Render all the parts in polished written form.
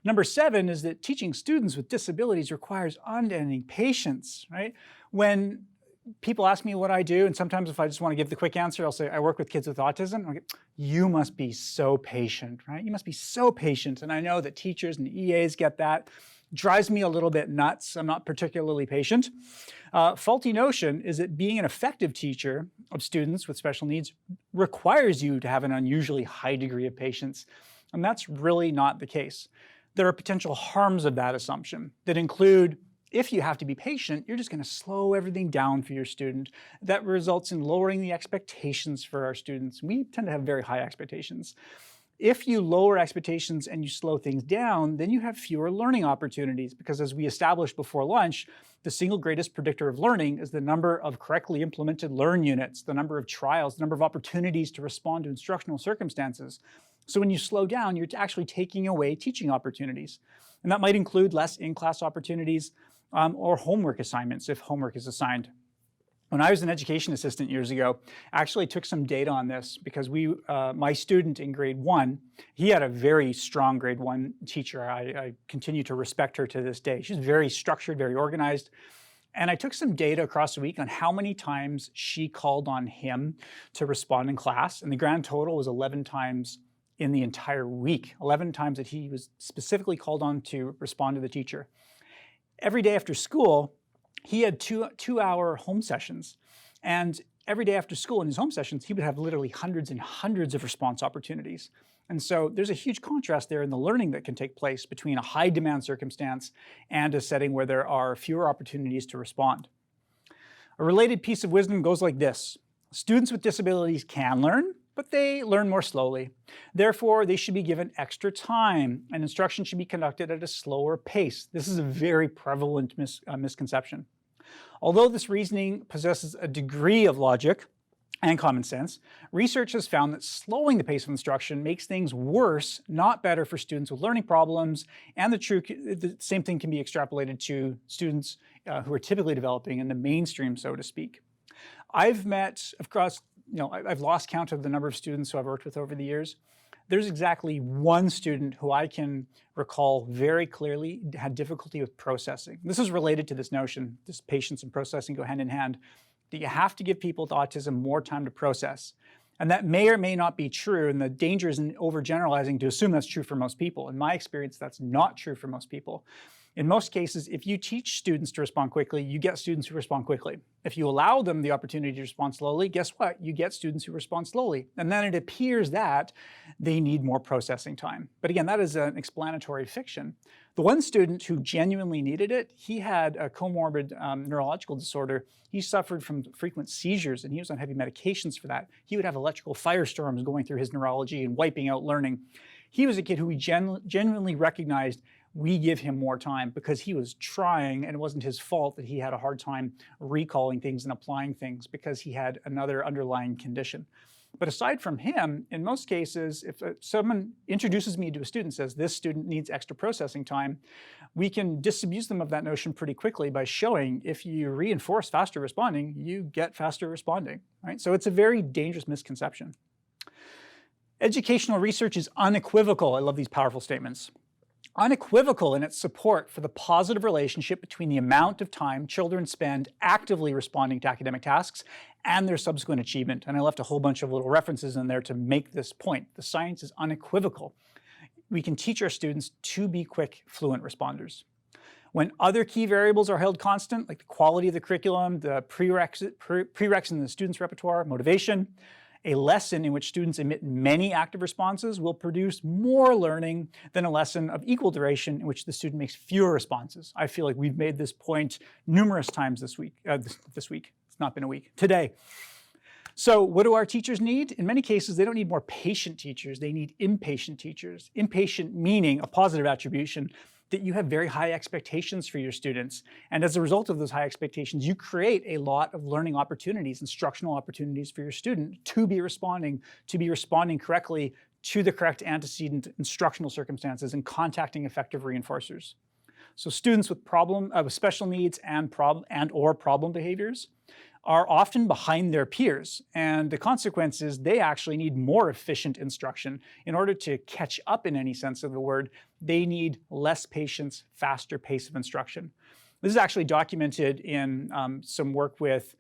Number 7 is that teaching students with disabilities requires unending patience, right? When people ask me what I do, and sometimes if I just want to give the quick answer, I'll say, I work with kids with autism. I'll get, you must be so patient, right? You must be so patient. And I know that teachers and EAs get that. Drives me a little bit nuts. I'm not particularly patient. Faulty notion is that being an effective teacher of students with special needs requires you to have an unusually high degree of patience. And that's really not the case. There are potential harms of that assumption that include, if you have to be patient, you're just going to slow everything down for your student. That results in lowering the expectations for our students. We tend to have very high expectations. If you lower expectations and you slow things down, then you have fewer learning opportunities, because as we established before lunch, the single greatest predictor of learning is the number of correctly implemented learn units, the number of trials, the number of opportunities to respond to instructional circumstances. So when you slow down, you're actually taking away teaching opportunities. And that might include less in-class opportunities or homework assignments if homework is assigned. When I was an education assistant years ago, I actually took some data on this because my student in grade 1, he had a very strong grade 1 teacher. I continue to respect her to this day. She's very structured, very organized. And I took some data across the week on how many times she called on him to respond in class. And the grand total was 11 times in the entire week, 11 times that he was specifically called on to respond to the teacher. Every day after school, he had two-hour home sessions. And every day after school in his home sessions, he would have literally hundreds and hundreds of response opportunities. And so there's a huge contrast there in the learning that can take place between a high demand circumstance and a setting where there are fewer opportunities to respond. A related piece of wisdom goes like this. Students with disabilities can learn, but they learn more slowly. Therefore, they should be given extra time, and instruction should be conducted at a slower pace. This is a very prevalent misconception. Although this reasoning possesses a degree of logic and common sense, research has found that slowing the pace of instruction makes things worse, not better, for students with learning problems, and the same thing can be extrapolated to students who are typically developing in the mainstream, so to speak. I've met, of course, I've lost count of the number of students who I've worked with over the years. There's exactly one student who I can recall very clearly had difficulty with processing. This is related to this notion, this patience and processing go hand in hand, that you have to give people with autism more time to process. And that may or may not be true, and the danger is in overgeneralizing to assume that's true for most people. In my experience, that's not true for most people. In most cases, if you teach students to respond quickly, you get students who respond quickly. If you allow them the opportunity to respond slowly, guess what? You get students who respond slowly. And then it appears that they need more processing time. But again, that is an explanatory fiction. The one student who genuinely needed it, he had a comorbid neurological disorder. He suffered from frequent seizures, and he was on heavy medications for that. He would have electrical firestorms going through his neurology and wiping out learning. He was a kid who we genuinely recognized we give him more time because he was trying, and it wasn't his fault that he had a hard time recalling things and applying things because he had another underlying condition. But aside from him, in most cases, if someone introduces me to a student and says, this student needs extra processing time, we can disabuse them of that notion pretty quickly by showing if you reinforce faster responding, you get faster responding, right? So it's a very dangerous misconception. Educational research is unequivocal. I love these powerful statements. Unequivocal in its support for the positive relationship between the amount of time children spend actively responding to academic tasks and their subsequent achievement. And I left a whole bunch of little references in there to make this point. The science is unequivocal. We can teach our students to be quick, fluent responders. When other key variables are held constant, like the quality of the curriculum, the prereqs in the student's repertoire, motivation, a lesson in which students emit many active responses will produce more learning than a lesson of equal duration in which the student makes fewer responses. I feel like we've made this point numerous times this week. It's not been a week, today. So what do our teachers need? In many cases, they don't need more patient teachers, they need impatient teachers. Impatient meaning a positive attribution that you have very high expectations for your students. And as a result of those high expectations, you create a lot of learning opportunities, instructional opportunities for your student to be responding correctly to the correct antecedent instructional circumstances and contacting effective reinforcers. So students with special needs and or problem behaviors are often behind their peers. And the consequence is they actually need more efficient instruction. In order to catch up in any sense of the word, they need less patience, faster pace of instruction. This is actually documented in some work with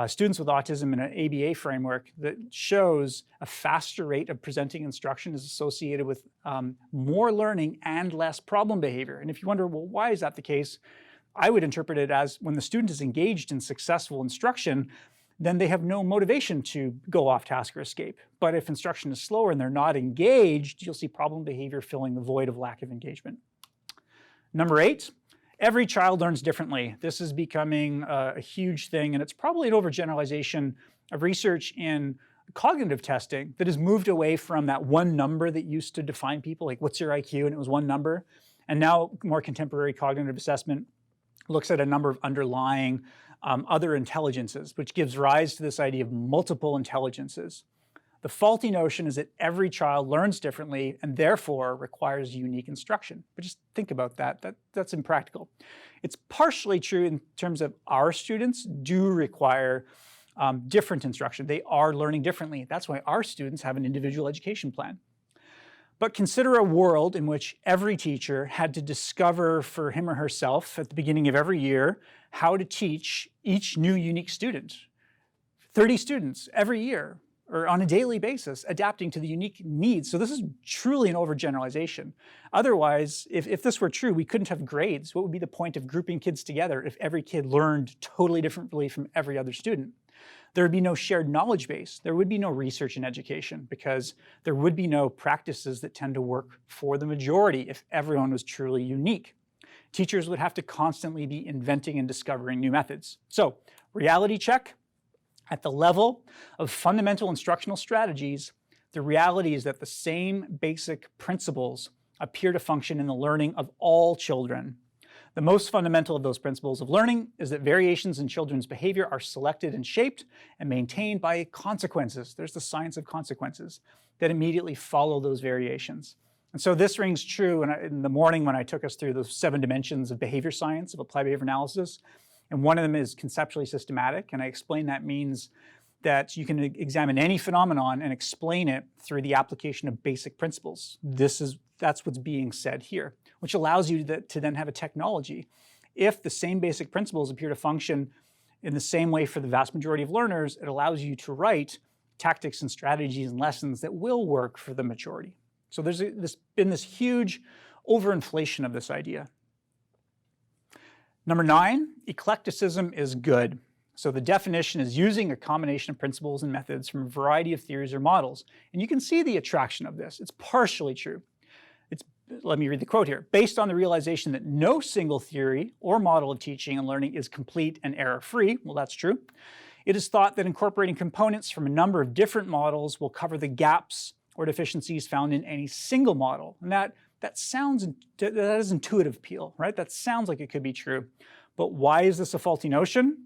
students with autism in an ABA framework that shows a faster rate of presenting instruction is associated with more learning and less problem behavior. And if you wonder, well, why is that the case? I would interpret it as when the student is engaged in successful instruction, then they have no motivation to go off task or escape. But if instruction is slower and they're not engaged, you'll see problem behavior filling the void of lack of engagement. Number 8, every child learns differently. This is becoming a huge thing, and it's probably an overgeneralization of research in cognitive testing that has moved away from that one number that used to define people, like what's your IQ, and it was one number. And now more contemporary cognitive assessment looks at a number of underlying other intelligences, which gives rise to this idea of multiple intelligences. The faulty notion is that every child learns differently and therefore requires unique instruction. But just think about that. That's impractical. It's partially true in terms of our students do require different instruction. They are learning differently. That's why our students have an individual education plan. But consider a world in which every teacher had to discover for him or herself at the beginning of every year how to teach each new unique student. 30 students every year or on a daily basis, adapting to the unique needs. So this is truly an overgeneralization. Otherwise, if this were true, we couldn't have grades. What would be the point of grouping kids together if every kid learned totally differently from every other student? There would be no shared knowledge base. There would be no research in education because there would be no practices that tend to work for the majority if everyone was truly unique. Teachers would have to constantly be inventing and discovering new methods. So, reality check. At the level of fundamental instructional strategies, the reality is that the same basic principles appear to function in the learning of all children. The most fundamental of those principles of learning is that variations in children's behavior are selected and shaped and maintained by consequences. There's the science of consequences that immediately follow those variations. And so this rings true in the morning when I took us through the 7 dimensions of behavior science, of applied behavior analysis. And one of them is conceptually systematic. And I explain that means that you can examine any phenomenon and explain it through the application of basic principles. That's what's being said here, which allows you to then have a technology. If the same basic principles appear to function in the same way for the vast majority of learners, it allows you to write tactics and strategies and lessons that will work for the majority. So there's been this huge overinflation of this idea. Number 9, eclecticism is good. So the definition is using a combination of principles and methods from a variety of theories or models. And you can see the attraction of this. It's partially true. Let me read the quote here. Based on the realization that no single theory or model of teaching and learning is complete and error-free, well, that's true. It is thought that incorporating components from a number of different models will cover the gaps or deficiencies found in any single model. And that is intuitive appeal, right? That sounds like it could be true. But why is this a faulty notion?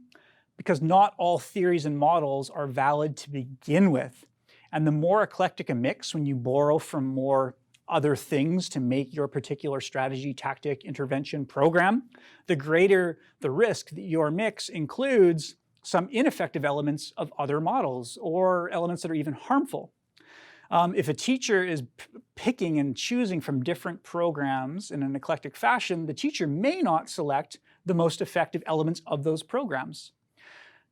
Because not all theories and models are valid to begin with. And the more eclectic a mix, when you borrow from more other things to make your particular strategy, tactic, intervention, program, the greater the risk that your mix includes some ineffective elements of other models or elements that are even harmful. If a teacher is picking and choosing from different programs in an eclectic fashion, the teacher may not select the most effective elements of those programs.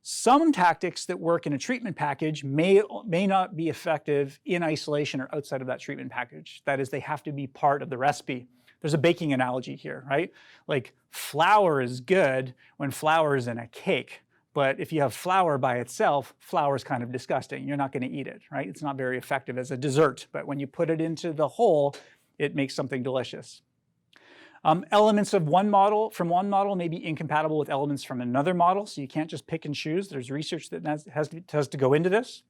Some tactics that work in a treatment package may not be effective in isolation or outside of that treatment package. That is, they have to be part of the recipe. There's a baking analogy here, right? Like flour is good when flour is in a cake. But if you have flour by itself, flour is kind of disgusting. You're not going to eat it, right? It's not very effective as a dessert. But when you put it into the whole, it makes something delicious. Elements of one model may be incompatible with elements from another model, so you can't just pick and choose. There's research that has to go into this.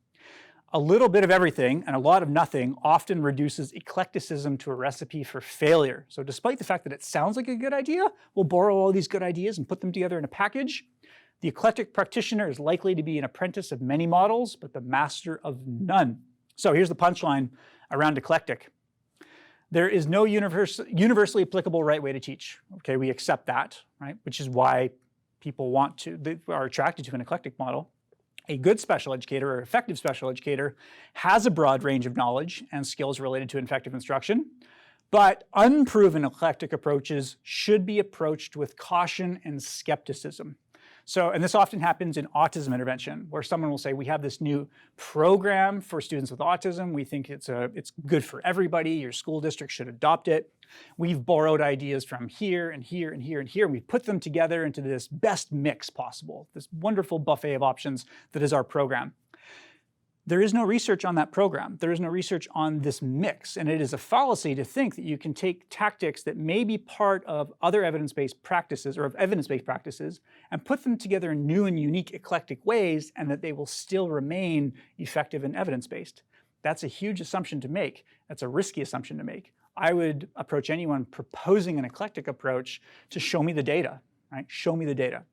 A little bit of everything and a lot of nothing often reduces eclecticism to a recipe for failure. So despite the fact that it sounds like a good idea, we'll borrow all these good ideas and put them together in a package. The eclectic practitioner is likely to be an apprentice of many models, but the master of none. So here's the punchline around eclectic. There is no universally applicable right way to teach. Okay, we accept that, right? Which is why people they are attracted to an eclectic model. A good special educator or effective special educator has a broad range of knowledge and skills related to effective instruction, but unproven eclectic approaches should be approached with caution and skepticism. And this often happens in autism intervention, where someone will say, we have this new program for students with autism. We think it's good for everybody. Your school district should adopt it. We've borrowed ideas from here and here and here and here, and we put them together into this best mix possible, this wonderful buffet of options that is our program. There is no research on that program. There is no research on this mix, and it is a fallacy to think that you can take tactics that may be part of other evidence-based practices or of evidence-based practices and put them together in new and unique eclectic ways, and that they will still remain effective and evidence-based. That's a huge assumption to make. That's a risky assumption to make. I would approach anyone proposing an eclectic approach to show me the data, right? Show me the data.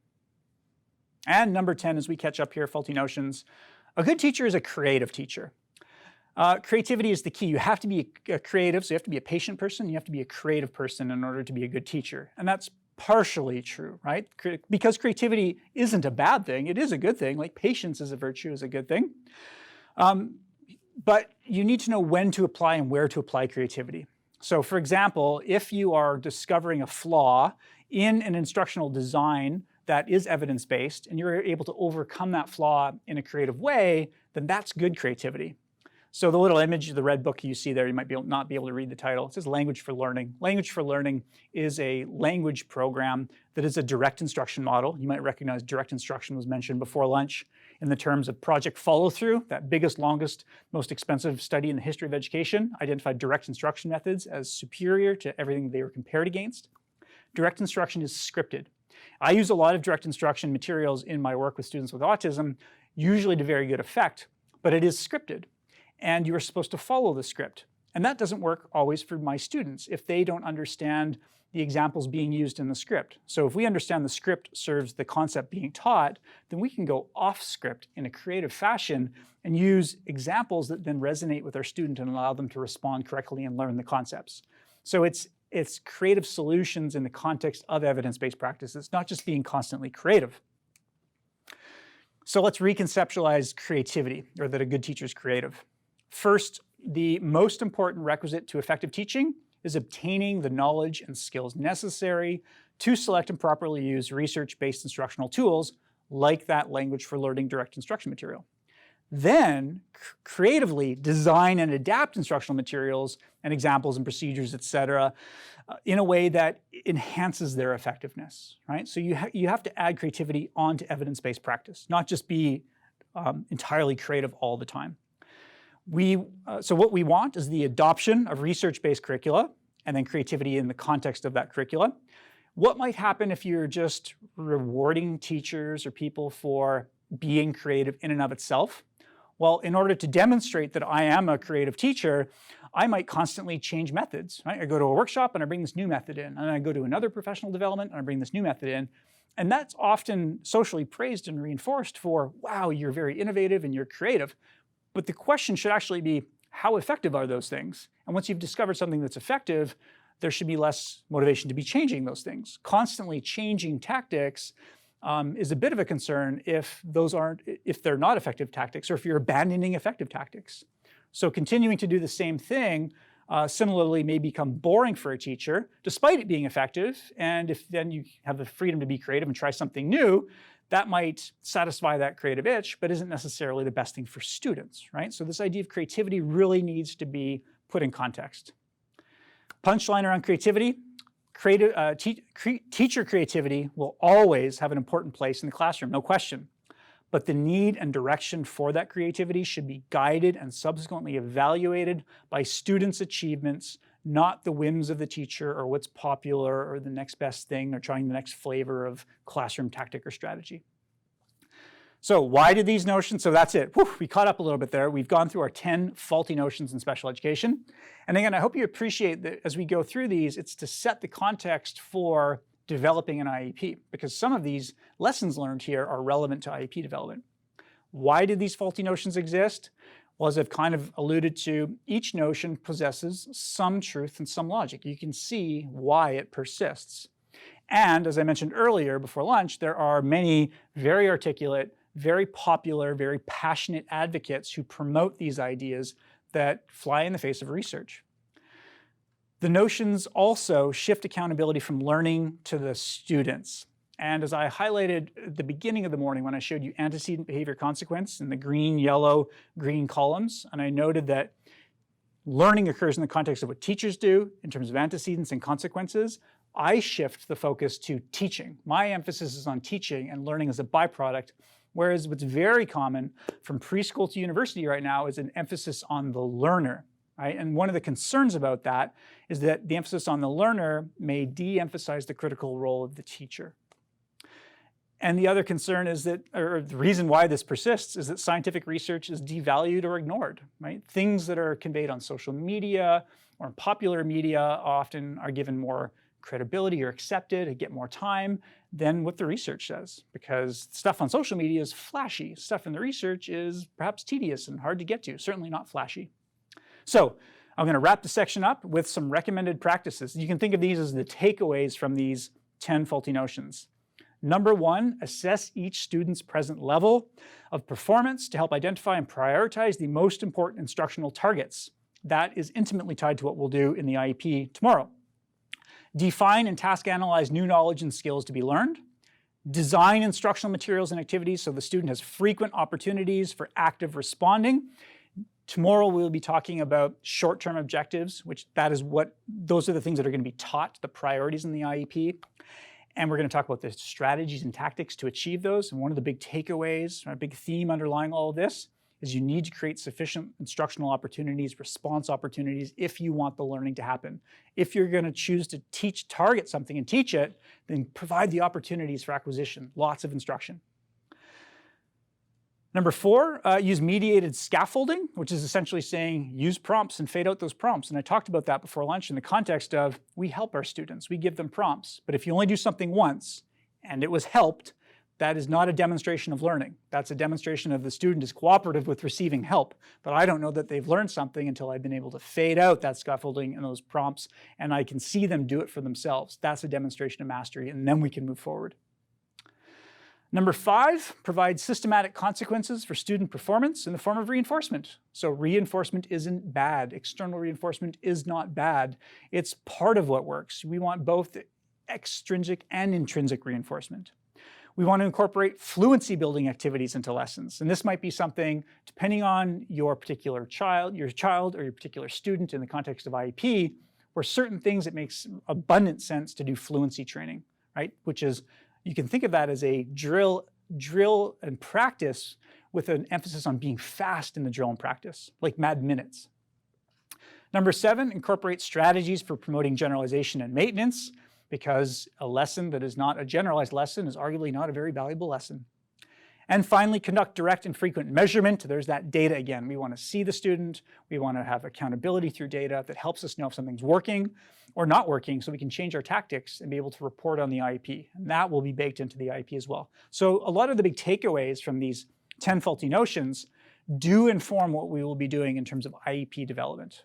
And number 10, as we catch up here, faulty notions. A good teacher is a creative teacher. Creativity is the key. You have to be creative, so you have to be a patient person, you have to be a creative person in order to be a good teacher. And that's partially true, right? Because creativity isn't a bad thing, it is a good thing, like patience is a virtue, is a good thing. But you need to know when to apply and where to apply creativity. So for example, if you are discovering a flaw in an instructional design that is evidence-based, and you're able to overcome that flaw in a creative way, then that's good creativity. So the little image of the red book you see there, you might not be able to read the title. It says Language for Learning. Language for Learning is a language program that is a direct instruction model. You might recognize direct instruction was mentioned before lunch in the terms of project follow-through. That biggest, longest, most expensive study in the history of education identified direct instruction methods as superior to everything they were compared against. Direct instruction is scripted. I use a lot of direct instruction materials in my work with students with autism, usually to very good effect, but it is scripted, and you are supposed to follow the script. And that doesn't work always for my students if they don't understand the examples being used in the script. So if we understand the script serves the concept being taught, then we can go off script in a creative fashion and use examples that then resonate with our student and allow them to respond correctly and learn the concepts. So it's creative solutions in the context of evidence-based practices, not just being constantly creative. So let's reconceptualize creativity, or that a good teacher is creative. First, the most important requisite to effective teaching is obtaining the knowledge and skills necessary to select and properly use research-based instructional tools like that Language for Learning direct instruction material. Then, creatively design and adapt instructional materials and examples and procedures, etc., in a way that enhances their effectiveness, right? So you have to add creativity onto evidence-based practice, not just be entirely creative all the time. So what we want is the adoption of research-based curricula and then creativity in the context of that curricula. What might happen if you're just rewarding teachers or people for being creative in and of itself? Well, in order to demonstrate that I am a creative teacher, I might constantly change methods, right? I go to a workshop and I bring this new method in, and I go to another professional development and I bring this new method in. And that's often socially praised and reinforced for, wow, you're very innovative and you're creative. But the question should actually be, how effective are those things? And once you've discovered something that's effective, there should be less motivation to be changing those things. Constantly changing tactics is a bit of a concern if they're not effective tactics, or if you're abandoning effective tactics. So continuing to do the same thing similarly may become boring for a teacher, despite it being effective. And if then you have the freedom to be creative and try something new, that might satisfy that creative itch, but isn't necessarily the best thing for students, right? So this idea of creativity really needs to be put in context. Punchline around creativity. Teacher creativity will always have an important place in the classroom, no question. But the need and direction for that creativity should be guided and subsequently evaluated by students' achievements, not the whims of the teacher or what's popular or the next best thing or trying the next flavor of classroom tactic or strategy. So why did these notions, so that's it. Whew, we caught up a little bit there. We've gone through our 10 faulty notions in special education. And again, I hope you appreciate that as we go through these, it's to set the context for developing an IEP, because some of these lessons learned here are relevant to IEP development. Why did these faulty notions exist? Well, as I've kind of alluded to, each notion possesses some truth and some logic. You can see why it persists. And as I mentioned earlier before lunch, there are many very articulate, very popular, very passionate advocates who promote these ideas that fly in the face of research. The notions also shift accountability from learning to the students. And as I highlighted at the beginning of the morning when I showed you antecedent behavior consequence in the green, yellow, green columns, and I noted that learning occurs in the context of what teachers do in terms of antecedents and consequences, I shift the focus to teaching. My emphasis is on teaching and learning as a byproduct, whereas what's very common from preschool to university right now is an emphasis on the learner. Right? And one of the concerns about that is that the emphasis on the learner may de-emphasize the critical role of the teacher. And the other concern is that, or the reason why this persists, is that scientific research is devalued or ignored. Right? Things that are conveyed on social media or in popular media often are given more credibility or accepted and get more time than what the research says, because stuff on social media is flashy. Stuff in the research is perhaps tedious and hard to get to, certainly not flashy. So I'm going to wrap the section up with some recommended practices. You can think of these as the takeaways from these 10 faulty notions. Number 1, assess each student's present level of performance to help identify and prioritize the most important instructional targets. That is intimately tied to what we'll do in the IEP tomorrow. Define and task analyze new knowledge and skills to be learned. Design instructional materials and activities so the student has frequent opportunities for active responding. Tomorrow we'll be talking about short-term objectives, those are the things that are going to be taught, the priorities in the IEP. And we're going to talk about the strategies and tactics to achieve those. And one of the big takeaways, a big theme underlying all of this, is you need to create sufficient instructional opportunities, response opportunities, if you want the learning to happen. If you're going to choose to target something and teach it, then provide the opportunities for acquisition, lots of instruction. Number 4, use mediated scaffolding, which is essentially saying use prompts and fade out those prompts. And I talked about that before lunch in the context of we help our students, we give them prompts. But if you only do something once and it was helped, that is not a demonstration of learning. That's a demonstration of the student is cooperative with receiving help. But I don't know that they've learned something until I've been able to fade out that scaffolding and those prompts, and I can see them do it for themselves. That's a demonstration of mastery, and then we can move forward. Number 5, provide systematic consequences for student performance in the form of reinforcement. So reinforcement isn't bad. External reinforcement is not bad. It's part of what works. We want both extrinsic and intrinsic reinforcement. We want to incorporate fluency building activities into lessons. And this might be something, depending on your particular child or your particular student in the context of IEP, where certain things it makes abundant sense to do fluency training, right? Which is, you can think of that as a drill and practice with an emphasis on being fast in the drill and practice, like mad minutes. Number 7, incorporate strategies for promoting generalization and maintenance, because a lesson that is not a generalized lesson is arguably not a very valuable lesson. And finally, conduct direct and frequent measurement. There's that data again. We want to see the student. We want to have accountability through data that helps us know if something's working or not working, so we can change our tactics and be able to report on the IEP. And that will be baked into the IEP as well. So a lot of the big takeaways from these 10 faulty notions do inform what we will be doing in terms of IEP development.